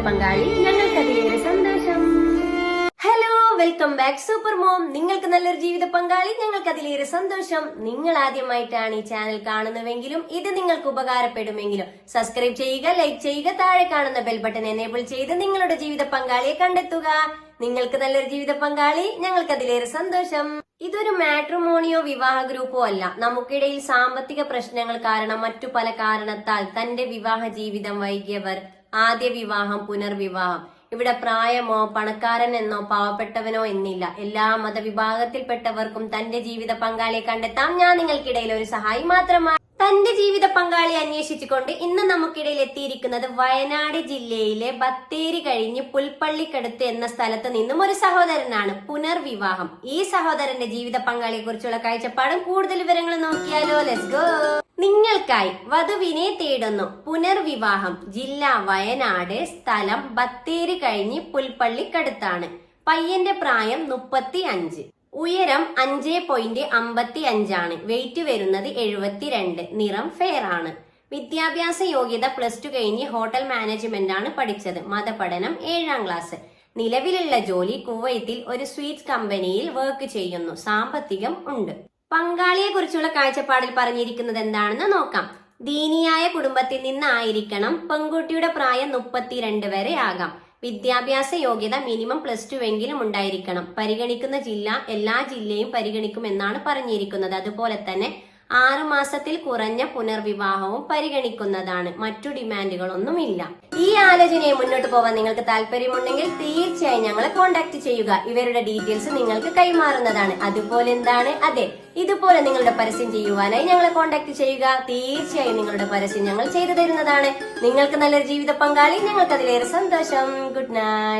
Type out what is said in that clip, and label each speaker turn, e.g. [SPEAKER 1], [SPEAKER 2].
[SPEAKER 1] പങ്കാളി ഞങ്ങൾക്കതിലേറെ സന്തോഷം. Hello, welcome back super mom. നിങ്ങൾക്ക് നല്ലൊരു ജീവിത പങ്കാളി ഞങ്ങൾക്കതിലേറെ സന്തോഷം. നിങ്ങൾ ആദ്യമായിട്ടാണ് ഈ ചാനൽ കാണുന്നുവെങ്കിലും ഇത് നിങ്ങൾക്ക് ഉപകാരപ്പെടുമെങ്കിലും സബ്സ്ക്രൈബ് ചെയ്യുക, ലൈക്ക് ചെയ്യുക, താഴെ കാണുന്ന ബെൽ ബട്ടൺ എനേബിൾ ചെയ്ത് നിങ്ങളുടെ ജീവിത പങ്കാളിയെ കണ്ടെത്തുക. നിങ്ങൾക്ക് നല്ലൊരു ജീവിത പങ്കാളി ഞങ്ങൾക്കതിലേറെ സന്തോഷം. ഇതൊരു മാട്രിമോണിയോ വിവാഹ ഗ്രൂപ്പോ അല്ല. നമുക്കിടയിൽ സാമ്പത്തിക പ്രശ്നങ്ങൾ കാരണം മറ്റു പല കാരണത്താൽ തന്റെ വിവാഹ ജീവിതം വൈകിയവർ, ആദ്യ വിവാഹം, പുനർവിവാഹം. ഇവിടെ പ്രായമോ പണക്കാരൻ എന്നോ പാവപ്പെട്ടവനോ എന്നില്ല. എല്ലാ മതവിഭാഗത്തിൽപ്പെട്ടവർക്കും തന്റെ ജീവിത പങ്കാളിയെ കണ്ടെത്താം. ഞാൻ നിങ്ങൾക്കിടയിൽ ഒരു സഹായി മാത്രമാണ്. തന്റെ ജീവിത പങ്കാളി അന്വേഷിച്ചുകൊണ്ട് ഇന്ന് നമുക്കിടയിൽ എത്തിയിരിക്കുന്നത് വയനാട് ജില്ലയിലെ ബത്തേരി കഴിഞ്ഞ് പുൽപ്പള്ളിക്കടുത്ത് എന്ന സ്ഥലത്ത് നിന്നും ഒരു സഹോദരനാണ്. പുനർവിവാഹം. ഈ സഹോദരന്റെ ജീവിത പങ്കാളിയെ കുറിച്ചുള്ള കാഴ്ചപ്പാടും കൂടുതൽ വിവരങ്ങൾ നോക്കിയാലോ. Let's go. നിങ്ങൾക്കായി വധുവിനെ തേടുന്നു. പുനർവിവാഹം. ജില്ല വയനാട്. സ്ഥലം ബത്തേരി കഴിഞ്ഞ് പുൽപ്പള്ളിക്കടുത്താണ്. പയ്യന്റെ പ്രായം 35. ഉയരം 5.55 ആണ്. വെയിറ്റ് വരുന്നത് 72. നിറം ഫെയർ ആണ്. വിദ്യാഭ്യാസ യോഗ്യത +2 കഴിഞ്ഞ് ഹോട്ടൽ മാനേജ്മെന്റ് ആണ് പഠിച്ചത്. മതപഠനം 7ാം ക്ലാസ്. നിലവിലുള്ള ജോലി കുവൈത്തിൽ ഒരു സ്വീറ്റ്സ് കമ്പനിയിൽ വർക്ക് ചെയ്യുന്നു. സാമ്പത്തികം ഉണ്ട്. പങ്കാളിയെ കുറിച്ചുള്ള കാഴ്ചപ്പാടിൽ പറഞ്ഞിരിക്കുന്നത് എന്താണെന്ന് നോക്കാം. ദീനിയായ കുടുംബത്തിൽ നിന്നായിരിക്കണം. പെൺകുട്ടിയുടെ പ്രായം 32 വരെ ആകാം. വിദ്യാഭ്യാസ യോഗ്യത മിനിമം +2 എങ്കിലും ഉണ്ടായിരിക്കണം. പരിഗണിക്കുന്ന ജില്ല എല്ലാ ജില്ലയും പരിഗണിക്കുമെന്നാണ് പറഞ്ഞിരിക്കുന്നത്. അതുപോലെ തന്നെ 6 മാസത്തിൽ കുറഞ്ഞ പുനർവിവാഹവും പരിഗണിക്കുന്നതാണ്. മറ്റു ഡിമാൻഡുകളൊന്നുമില്ല. ഈ ആലോചനയെ മുന്നോട്ട് പോകാൻ നിങ്ങൾക്ക് താല്പര്യമുണ്ടെങ്കിൽ തീർച്ചയായും ഞങ്ങളെ കോൺടാക്ട് ചെയ്യുക. ഇവരുടെ ഡീറ്റെയിൽസ് നിങ്ങൾക്ക് കൈമാറുന്നതാണ്. അതുപോലെ എന്താണ്, അതെ, ഇതുപോലെ നിങ്ങളുടെ പരസ്യം ചെയ്യുവാനായി ഞങ്ങളെ കോൺടാക്ട് ചെയ്യുക. തീർച്ചയായും നിങ്ങളുടെ പരസ്യം ഞങ്ങൾ ചെയ്തു തരുന്നതാണ്. നിങ്ങൾക്ക് നല്ലൊരു ജീവിത പങ്കാളി ഞങ്ങൾക്ക് അതിലേറെ സന്തോഷം. Good night.